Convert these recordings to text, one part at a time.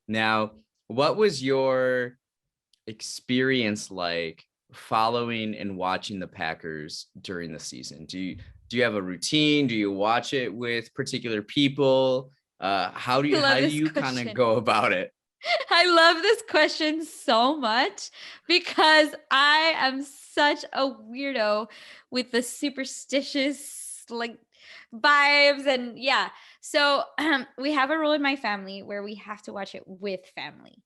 Now, what was your experience like following and watching the Packers during the season? Do you have a routine? Do you watch it with particular people? How do I you love how do this you kind of question. go about it? I love this question so much because I am such a weirdo with the superstitious like vibes and yeah. So we have a rule in my family where we have to watch it with family.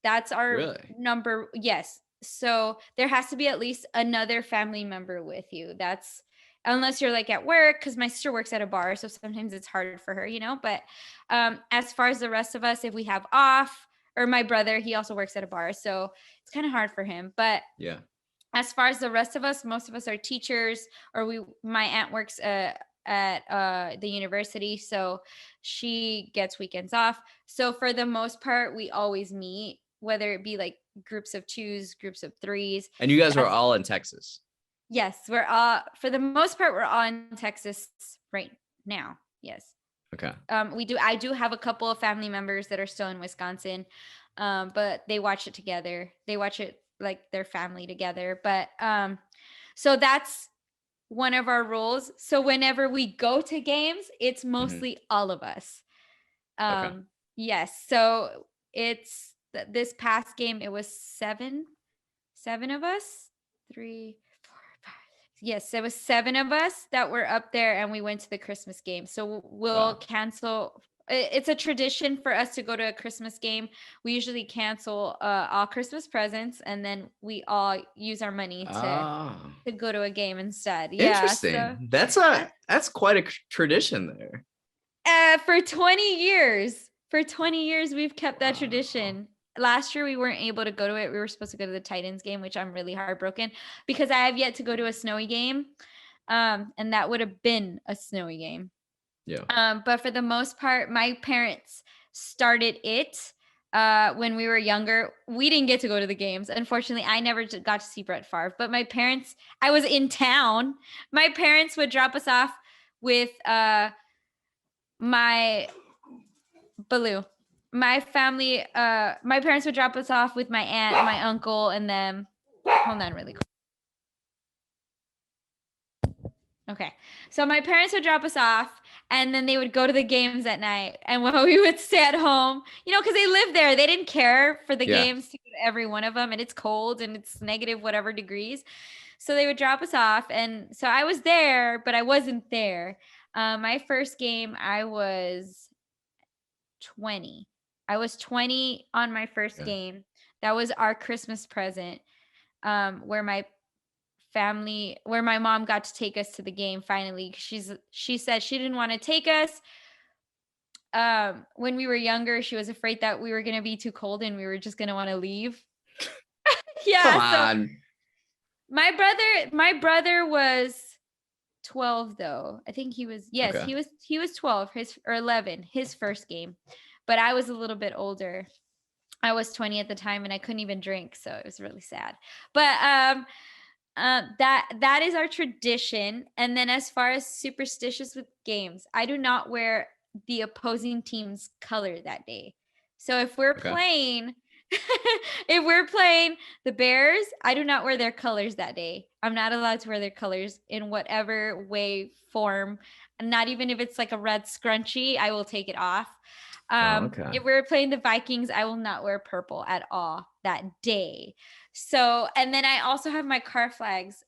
That's our Really? number. Yes. So there has to be at least another family member with you. That's unless you're like at work, because my sister works at a bar. So sometimes it's hard for her, But as far as the rest of us, if we have off, or my brother, he also works at a bar. So it's kind of hard for him. But Yeah. as far as the rest of us, most of us are teachers, or my aunt works at the university, so she gets weekends off. So for the most part, we always meet, whether it be like groups of twos, groups of threes. And you guys were That's all in Texas. yes, we're all for the most part we're all in Texas right now. Yes. Okay. I do have a couple of family members that are still in Wisconsin, but they watch it together. They watch it like their family together. But so that's one of our rules. So whenever we go to games, it's Mhm. mostly all of us. Okay. Yes. So it's this past game, it was seven of us, three, four, five. Yes, there was seven of us that were up there, and we went to the Christmas game. So we'll Wow. cancel. It's a tradition for us to go to a Christmas game. We usually cancel all Christmas presents, and then we all use our money Ah, to go to a game instead. Yeah. So interesting. That's quite a tradition there. for 20 years, we've kept that Wow. tradition. Last year we weren't able to go to it. We were supposed to go to the Titans game, which I'm really heartbroken because I have yet to go to a snowy game. And that would have been a snowy game. Yeah. But for the most part, my parents started it when we were younger. We didn't get to go to the games. Unfortunately, I never got to see Brett Favre. But my parents, I was in town. My parents would drop us off with my Baloo. My family, my parents would drop us off with my aunt, my uncle, and them. Hold on, really quick. Okay. So my parents would drop us off and then they would go to the games at night. And when we would stay at home, because they lived there, they didn't care for the Yeah. games to go to every one of them. And it's cold and it's negative whatever degrees. So they would drop us off. And so I was there, but I wasn't there. My first game, I was 20. I was 20 on my first Yeah. game. That was our Christmas present, where my mom got to take us to the game finally. She said she didn't want to take us when we were younger. She was afraid that we were going to be too cold and we were just going to want to leave. Come Yeah, so on. my brother was 12 though. I think yes, Okay. he was 12, his or 11, his first game. But I was a little bit older. I was 20 at the time and I couldn't even drink, so it was really sad. But that is our tradition. And then as far as superstitious with games, I do not wear the opposing team's color that day. So Okay. if we're playing the Bears, I do not wear their colors that day. I'm not allowed to wear their colors in whatever way, form, and not even if it's like a red scrunchie, I will take it off. Oh, okay. If we're playing the Vikings, I will not wear purple at all that day. So, and then I also have my car flags.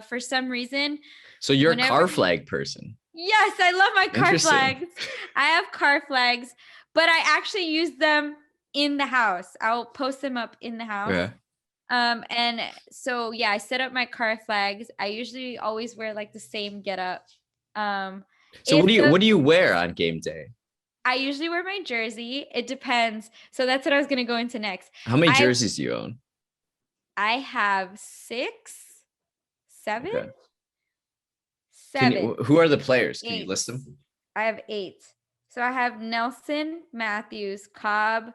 For some reason, So you're a whenever car flag person. yes, I love my car Interesting. flags. I have car flags, but I actually use them in the house. I'll post them up in the house. Okay. And so yeah, I set up my car flags. I usually always wear like the same getup. Um, So what do if you the what do you wear on game day? I usually wear my jersey. It depends. So that's what I was gonna go into next. How many I jerseys do you own? I have six, seven, Okay. seven, Who are the players? Can you eight. list them? I have eight. So I have Nelson, Matthews, Cobb,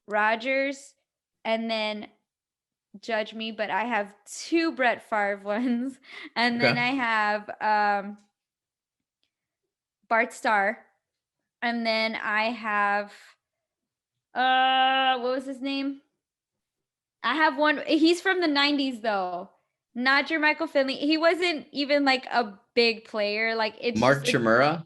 Rogers, and then judge me, but I have two Brett Favre ones. And then Okay. I have Bart Starr. And then I have What was his name? I have one. He's from the 90s though. Not Jermichael Finley. He wasn't even like a big player. Like Mark it's Chimura,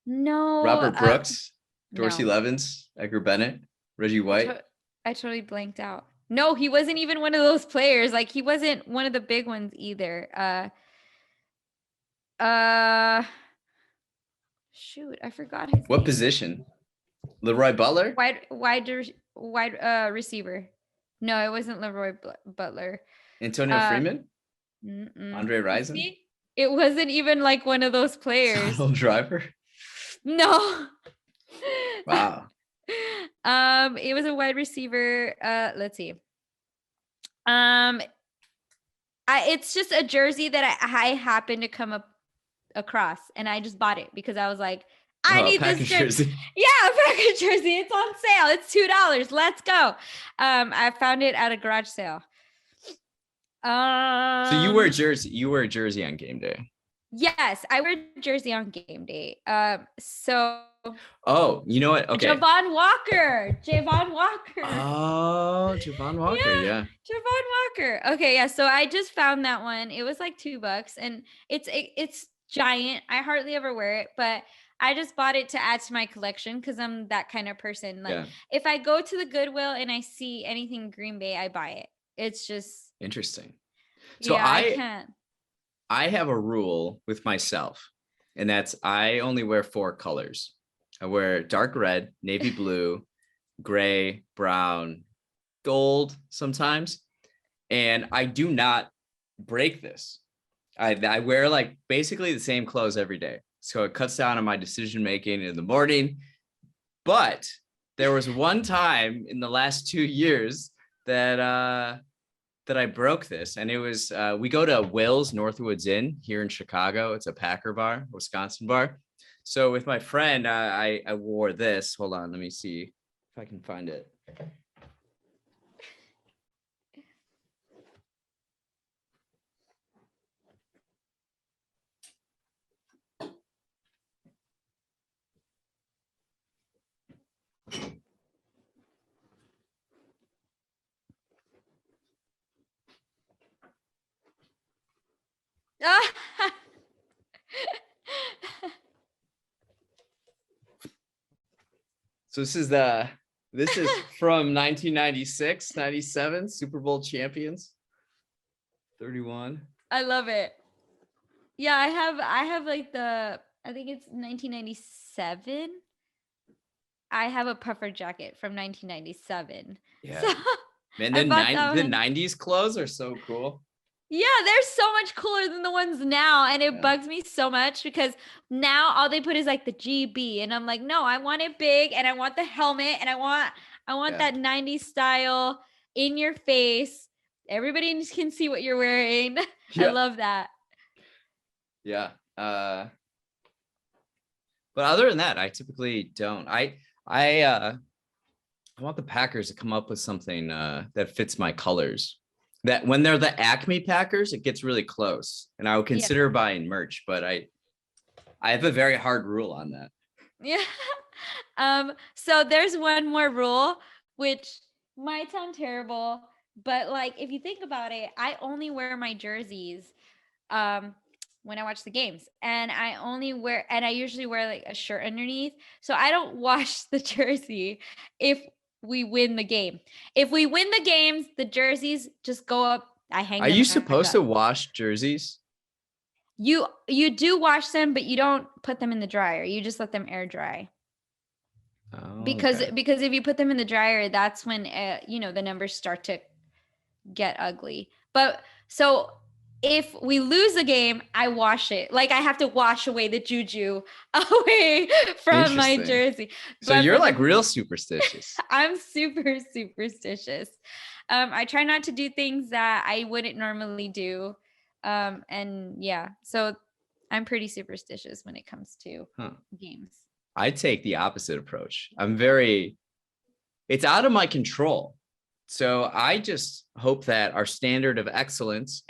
no, Robert Brooks, Dorsey no. Levens, Edgar Bennett, Reggie White. I totally blanked out. No, he wasn't even one of those players. Like he wasn't one of the big ones either. Uh shoot, I forgot his What name. position? Leroy Butler? Wide receiver. No, it wasn't Leroy Butler. Antonio Freeman? Mm-mm. Andre Rison? See? It wasn't even like one of those players. Donald Driver? No. Wow. It was a wide receiver. Let's see. It's just a jersey that I happened to come across, and I just bought it because I was like, I need this jersey. Yeah, a package jersey. It's on sale. It's $2. Let's go. I found it at a garage sale. So you wear jersey. You wear a jersey on game day. Yes, I wear jersey on game day. Oh, you know what? Okay. Javon Walker. Oh, Javon Walker. Yeah. Javon Walker. Okay, yeah. So I just found that one. It was like $2, and it's giant. I hardly ever wear it, but I just bought it to add to my collection because I'm that kind of person. Like if I go to the Goodwill and I see anything Green Bay, I buy it. It's just interesting. So yeah, I can't. I have a rule with myself, and that's I only wear 4 colors. I wear dark red, navy blue, gray, brown, gold sometimes. And I do not break this. I wear like basically the same clothes every day. So it cuts down on my decision making in the morning. But there was one time in the last 2 years that I broke this, and it was we go to Will's Northwoods Inn here in Chicago. It's a Packer bar, Wisconsin bar. So with my friend, I wore this. Hold on, let me see if I can find it. So this is from 1996, 97 Super Bowl champions. 31. I love it. Yeah, I have like I think it's 1997. I have a puffer jacket from 1997. Yeah. So, man, the 90s clothes are so cool. Yeah, they're so much cooler than the ones now. And it bugs me so much because now all they put is like the GB. And I'm like, no, I want it big, and I want the helmet, and I want that 90s style in your face. Everybody can see what you're wearing. I love that. Yeah. But other than that, I typically don't. I want the Packers to come up with something that fits my colors. That when they're the Acme Packers, it gets really close, and I would consider buying merch, but I have a very hard rule on that. Yeah. So there's one more rule, which might sound terrible, but like if you think about it, I only wear my jerseys when I watch the games, and I usually wear like a shirt underneath, so I don't wash the jersey if we win the game. If we win the games, the jerseys just go up. I hang them. Are you supposed to wash jerseys? You do wash them, but you don't put them in the dryer. You just let them air dry. Oh, because if you put them in the dryer, that's when the numbers start to get ugly. But so if we lose a game, I wash it. Like I have to wash away the juju away from my jersey. So you're like real superstitious. I'm super superstitious. I try not to do things that I wouldn't normally do. And yeah, so I'm pretty superstitious when it comes to games. I take the opposite approach. It's out of my control. So I just hope that our standard of excellence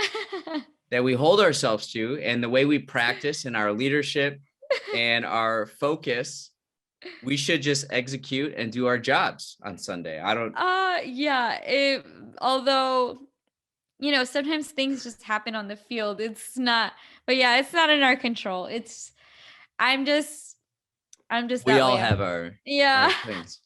that we hold ourselves to, and the way we practice and our leadership and our focus We should just execute and do our jobs on Sunday. I don't Yeah, although, sometimes things just happen on the field. It's not, but yeah, it's not in our control. I'm just We that all way. have our Yeah. things.